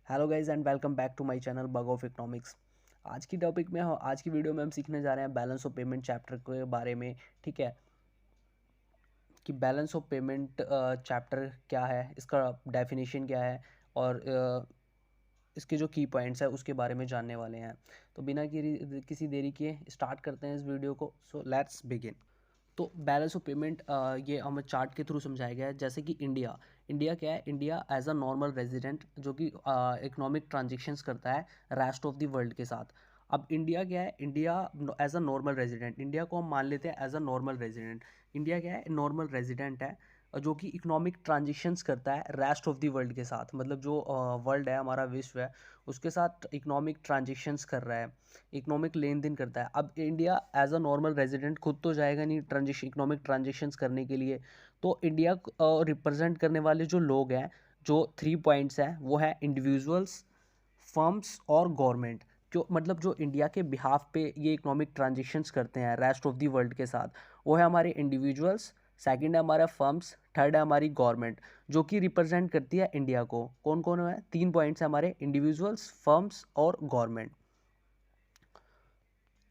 Hello guys and welcome back to my channel bug of economics. आज की video में हम सीखने जा रहे हैं बैलेंस ऑफ पेमेंट चैप्टर के बारे में। ठीक है, कि बैलेंस ऑफ पेमेंट चैप्टर क्या है, इसका डेफिनेशन क्या है और इसके जो की पॉइंट्स है उसके बारे में जानने वाले हैं। तो बिना किसी देरी किए स्टार्ट करते हैं इस वीडियो को। So let's begin. तो बैलेंस ऑफ पेमेंट ये हमें चार्ट के थ्रू समझाया गया है। जैसे कि इंडिया इंडिया क्या है, India as a normal resident जो कि इकोनॉमिक ट्रांजेक्शन्स करता है रेस्ट ऑफ द वर्ल्ड के साथ। अब इंडिया क्या है, India as a normal resident, India को हम मान लेते हैं as a normal resident. India क्या है, नॉर्मल रेजिडेंट है जो कि इकोनॉमिक ट्रांजेक्शन्स करता है रेस्ट ऑफ द वर्ल्ड के साथ। मतलब जो वर्ल्ड है, हमारा विश्व है, उसके साथ इकोनॉमिक ट्रांजेक्शन्स कर रहा है, इकोनॉमिक लेन देन करता है। अब India as a normal resident खुद तो जाएगा नहीं ट्रांजेक्शन इकोनॉमिक ट्रांजेक्शन्स करने के लिए। तो इंडिया रिप्रेजेंट करने वाले जो लोग हैं, जो 3 पॉइंट्स हैं, वो है इंडिविजुअल्स, फर्म्स और गवर्नमेंट। जो मतलब जो इंडिया के बिहाफ पे ये इकोनॉमिक ट्रांजेक्शन्स करते हैं रेस्ट ऑफ द वर्ल्ड के साथ, वो है हमारे इंडिविजुअल्स, सेकंड है हमारा फर्म्स, थर्ड है हमारी गवर्नमेंट, जो कि रिप्रेजेंट करती है इंडिया को। कौन कौन है? 3 पॉइंट्स है हमारे, इंडिविजुअल्स, फर्म्स और गवर्नमेंट।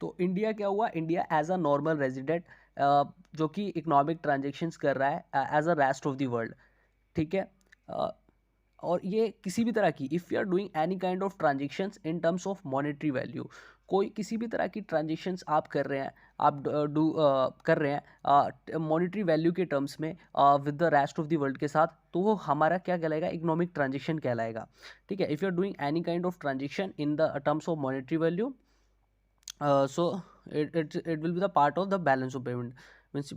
तो इंडिया क्या हुआ, India as a normal resident जो कि इकोनॉमिक ट्रांजेक्शन्स कर रहा है as a rest of the world. ठीक है। अ, और ये किसी भी तरह की, if you are doing any kind of transactions in terms of monetary value, कोई किसी भी तरह की ट्रांजेक्शन्स आप कर रहे हैं, आप कर रहे हैं मॉनेटरी वैल्यू के टर्म्स में with the rest of the world के साथ, तो वो हमारा क्या कहलाएगा, इकोनॉमिक ट्रांजेक्शन कहलाएगा। ठीक है, if you are doing any kind of transaction in the terms of monetary value, so it will be the part of the balance of payment. Means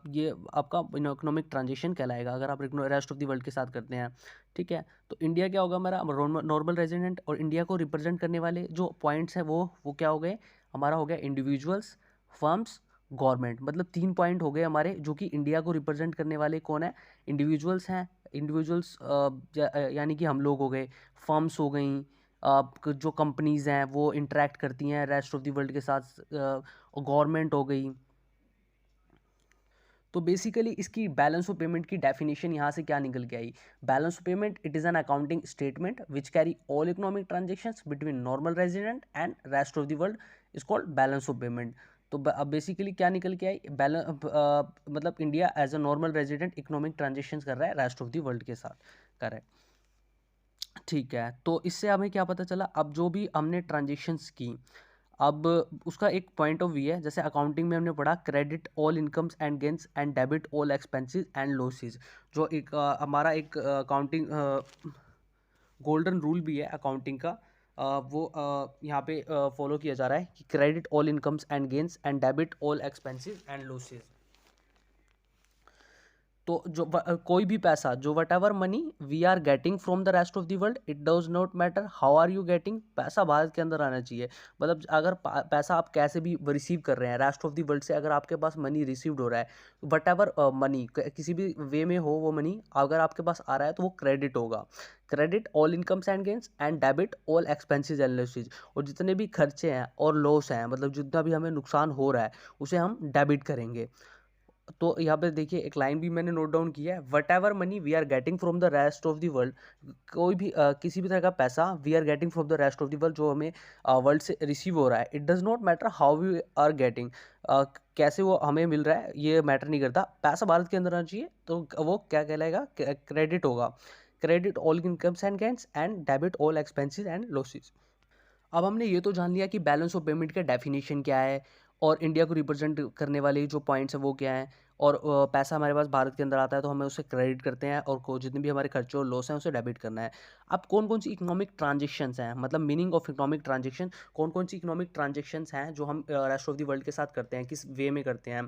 ये आपका इकोनॉमिक ट्रांजेक्शन कहलाएगा अगर आप रेस्ट ऑफ द वर्ल्ड के साथ करते हैं। ठीक है, तो इंडिया क्या होगा, हमारा नॉर्मल रेजिडेंट। और इंडिया को रिप्रेजेंट करने वाले जो पॉइंट्स हैं वो क्या हो गए, हमारा हो गया इंडिविजुअल्स, फर्म्स, गवर्नमेंट। मतलब 3 पॉइंट हो गए हमारे, जो कि इंडिया को रिप्रेजेंट करने वाले कौन है, इंडिविजुअल्स हैं। इंडिविजुअल्स यानी कि हम लोग हो गए, फर्म्स हो गई, जो कंपनीज़ हैं वो इंटरेक्ट करती हैं रेस्ट ऑफ द वर्ल्ड के साथ, और गवर्नमेंट हो गई। तो बेसिकली इसकी बैलेंस ऑफ पेमेंट की डेफिनेशन यहाँ से क्या निकल के आई, balance of payment it is an accounting statement which carry all economic transactions between normal resident and rest of the world is called balance of payment. तो अब बेसिकली क्या निकल के आई, बैलेंस मतलब India as a normal resident economic transaction कर रहा है रेस्ट ऑफ द वर्ल्ड के साथ, कर रहा है। ठीक है, तो इससे हमें क्या पता चला, अब जो भी हमने ट्रांजेक्शन्स की, अब उसका एक पॉइंट ऑफ व्यू है। जैसे अकाउंटिंग में हमने पढ़ा credit all incomes and gains and debit all expenses and losses. जो एक हमारा एक अकाउंटिंग गोल्डन रूल भी है अकाउंटिंग का, वो यहाँ पे फॉलो किया जा रहा है कि credit all incomes and gains and debit all expenses and losses. तो जो कोई भी पैसा, जो whatever money we are getting from the rest of the world, it does not matter how are you getting, पैसा भारत के अंदर आना चाहिए। मतलब अगर पैसा आप कैसे भी रिसीव कर रहे हैं रेस्ट ऑफ द वर्ल्ड से, अगर आपके पास मनी रिसीव्ड हो रहा है, वट एवर मनी किसी भी वे में हो, वो मनी अगर आपके पास आ रहा है तो वो क्रेडिट होगा। Credit all incomes and gains and debit all expenses and losses. और जितने भी खर्चे हैं और लॉस हैं, मतलब जितना भी हमें नुकसान हो रहा है, उसे हम डेबिट करेंगे। तो यहाँ पे देखिए एक लाइन भी मैंने नोट डाउन किया है, whatever money we are getting from the rest of the world. कोई भी किसी भी तरह का पैसा we are getting from the rest of the world, जो हमें वर्ल्ड से रिसीव हो रहा है, it does not matter how we are getting, कैसे वो हमें मिल रहा है ये मैटर नहीं करता, पैसा भारत के अंदर आना चाहिए, तो वो क्या कहलाएगा, क्रेडिट होगा। Credit all incomes and gains and debit all expenses and losses. अब हमने ये तो जान लिया कि बैलेंस ऑफ पेमेंट का डेफिनेशन क्या है, और इंडिया को रिप्रेजेंट करने वाले जो पॉइंट्स हैं वो क्या हैं, और पैसा हमारे पास भारत के अंदर आता है तो हमें उसे क्रेडिट करते हैं, और जितने भी हमारे खर्चे और लॉस हैं उसे डेबिट करना है। अब कौन कौन सी इकोनॉमिक ट्रांजेक्शन्स हैं, मतलब मीनिंग ऑफ इकोनॉमिक ट्रांजेक्शन, कौन कौन सी इकोनॉमिक ट्रांजेक्शन्स हैं जो हम रेस्ट ऑफ द वर्ल्ड के साथ करते हैं, किस वे में करते हैं।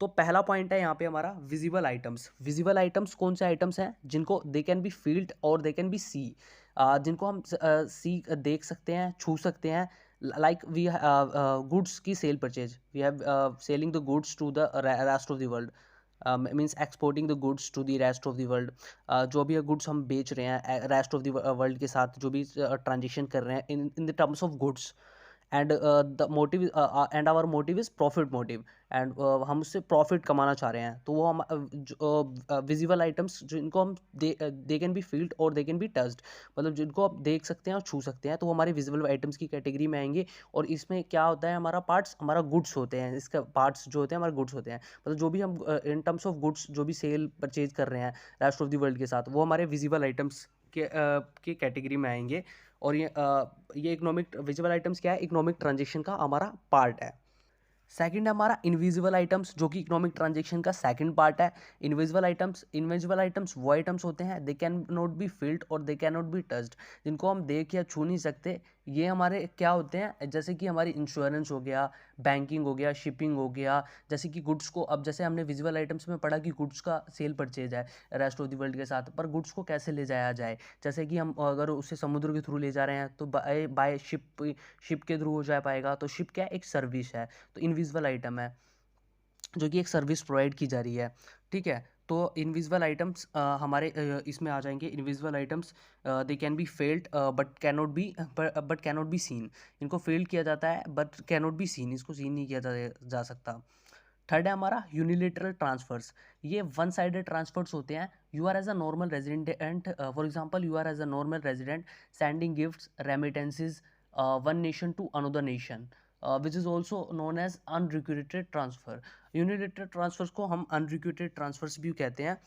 तो पहला पॉइंट है यहाँ पे हमारा विजिबल आइटम्स। विजिबल आइटम्स कौन से आइटम्स हैं, जिनको दे कैन बी फील्ड और दे कैन बी सी, जिनको हम सी देख सकते हैं, छू सकते हैं। लाइक वी गुड्स की sale purchase, we have selling the goods to the rest of the world, means exporting the goods to the rest of the world. जो भी गुड्स हम बेच रहे हैं रेस्ट ऑफ द वर्ल्ड के साथ, जो भी ट्रांजेक्शन कर रहे हैं in the terms of goods, and the motive and our motive is profit motive, and हम उससे प्रॉफिट कमाना चाह रहे हैं। तो वो हम विजिबल आइटम्स जिनको हम दे कैन बी फील्ड और दे कैन बी टच्ड, मतलब जिनको आप देख सकते हैं और छू सकते हैं, तो वो हमारे विजिबल आइटम्स की कैटेगरी में आएंगे। और इसमें क्या होता है, हमारा पार्ट्स हमारा गुड्स होते हैं, इसका पार्ट्स जो होते हैं हमारे गुड्स होते हैं, मतलब जो भी हम इन टर्म्स ऑफ गुड्स जो भी सेल परचेज कर रहे हैं रेस्ट ऑफ द वर्ल्ड के साथ, वो हमारे विजिबल आइटम्स के कैटेगरी में आएंगे। और ये इकोनॉमिक विजिबल आइटम्स क्या है, इकोनॉमिक ट्रांजेक्शन का हमारा पार्ट है। सेकंड है हमारा इनविजिबल आइटम्स, जो कि इकोनॉमिक ट्रांजेक्शन का सेकंड पार्ट है। इनविजिबल आइटम्स वो आइटम्स होते हैं they can not be feeled और they can not be touched, जिनको हम देख या छू नहीं सकते। ये हमारे क्या होते हैं, जैसे कि हमारी इंश्योरेंस हो गया, बैंकिंग हो गया, शिपिंग हो गया। जैसे कि गुड्स को, अब जैसे हमने विजिबल आइटम्स में पढ़ा कि गुड्स का सेल परचेज है रेस्ट ऑफ द वर्ल्ड के साथ, पर गुड्स को कैसे ले जाया जाए, जैसे कि हम अगर उसे समुद्र के थ्रू ले जा रहे हैं तो बाय शिप के थ्रू हो जा पाएगा। तो शिप क्या है, एक सर्विस है, तो इनविजिबल आइटम है जो कि एक सर्विस प्रोवाइड की जा रही है। ठीक है, तो इनविजिबल आइटम्स हमारे इसमें आ जाएंगे। Invisible items they can be felt but can not be seen, इनको फेल्ड किया जाता है but can not be seen, इसको सीन नहीं किया जा सकता। थर्ड है हमारा यूनिलेटरल ट्रांसफर्स। ये वन साइडेड ट्रांसफर्स होते हैं। You are as a normal resident, for example you are as a normal resident sending gifts remittances one nation to another nation, which is also known as unrequited transfer. Unilateral transverse को हम unrequited transverse भी कहते हैं।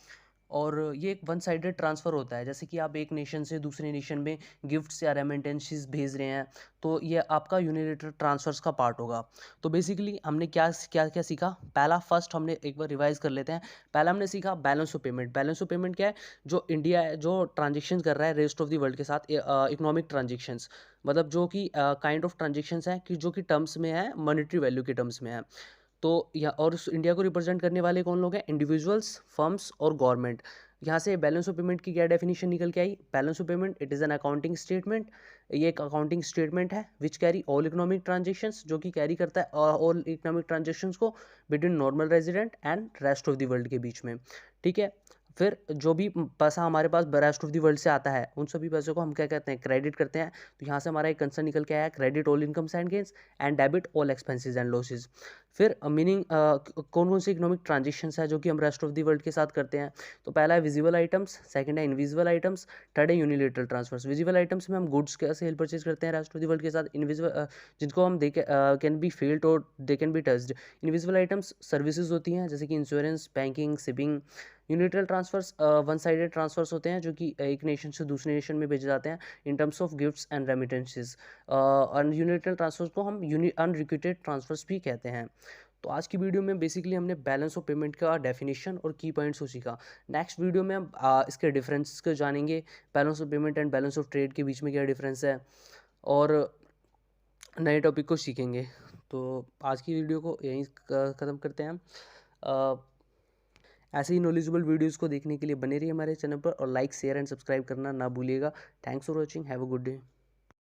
और ये एक one sided transfer होता है, जैसे कि आप एक नेशन से दूसरे नेशन में गिफ्ट्स या रेमिटेंसेस भेज रहे हैं, तो ये आपका यूनिलेटरल ट्रांसफर्स का पार्ट होगा। तो बेसिकली हमने क्या क्या क्या सीखा, पहला फर्स्ट हमने एक बार रिवाइज कर लेते हैं। पहला हमने सीखा balance of payment. Balance of payment क्या है, जो इंडिया है जो ट्रांजेक्शन कर रहा है रेस्ट ऑफ द वर्ल्ड के साथ, इकोनॉमिक ट्रांजेक्शन्स, मतलब जो कि काइंड ऑफ ट्रांजेक्शन्स हैं कि जो कि टर्म्स में है, मॉनेटरी वैल्यू के टर्म्स में है। तो या और उस इंडिया को रिप्रेजेंट करने वाले कौन लोग हैं, इंडिविजुअल्स, फर्म्स और गवर्नमेंट। यहाँ से बैलेंस ऑफ पेमेंट की क्या डेफिनेशन निकल के आई, balance of payment it is an accounting statement. ये एक अकाउंटिंग स्टेटमेंट है which carry all economic transactions, जो कि कैरी करता है ऑल इकोनॉमिक ट्रांजेक्शन्स को between normal resident and rest of the world के बीच में। ठीक है, फिर जो भी पैसा हमारे पास रेस्ट ऑफ द वर्ल्ड से आता है, उन सभी पैसों को हम क्या कहते हैं, क्रेडिट करते हैं। तो यहाँ से हमारा एक कंसर्न निकल के आया, credit all incomes and gains and debit all expenses and losses. फिर मीनिंग कौन कौन से इकोनॉमिक ट्रांजेक्शन्स है जो कि हम रेस्ट ऑफ द वर्ल्ड के साथ करते हैं। तो पहला है विजिबल आइटम्स, सेकंड है इनविजिबल आइटम्स, थर्ड है यूनिलेटरल ट्रांसफर्स। विजिबल आइटम्स में हम गुड्स का सेल परचेज करते हैं रेस्ट ऑफ द वर्ल्ड के साथ, इनविजिबल जिनको हम कैन बी फेल्ड और they can be touched. Invisible items services होती हैं, जैसे कि insurance, banking, shipping. Unilateral transfers one sided transfers होते हैं, जो कि एक नेशन से दूसरे नेशन में भेजे जाते हैं इन terms of gifts and remittances. और यूनिलेटरल ट्रांसफर्स को हम अनरिक्वेटेड ट्रांसफर्स भी कहते हैं। तो आज की वीडियो में बेसिकली हमने बैलेंस ऑफ पेमेंट का डेफिनेशन और की पॉइंट्स को सीखा। नेक्स्ट वीडियो में हम इसके डिफरेंसेस को जानेंगे, balance of payment and balance of trade के बीच में क्या डिफरेंस है, और नए टॉपिक को सीखेंगे। तो आज की वीडियो को यहीं ख़त्म करते हैं हम। ऐसे ही नॉलेजेबल वीडियोज़ को देखने के लिए बने रहिए हमारे चैनल पर, और लाइक, शेयर एंड सब्सक्राइब करना ना भूलिएगा। Thanks for watching, have a good day.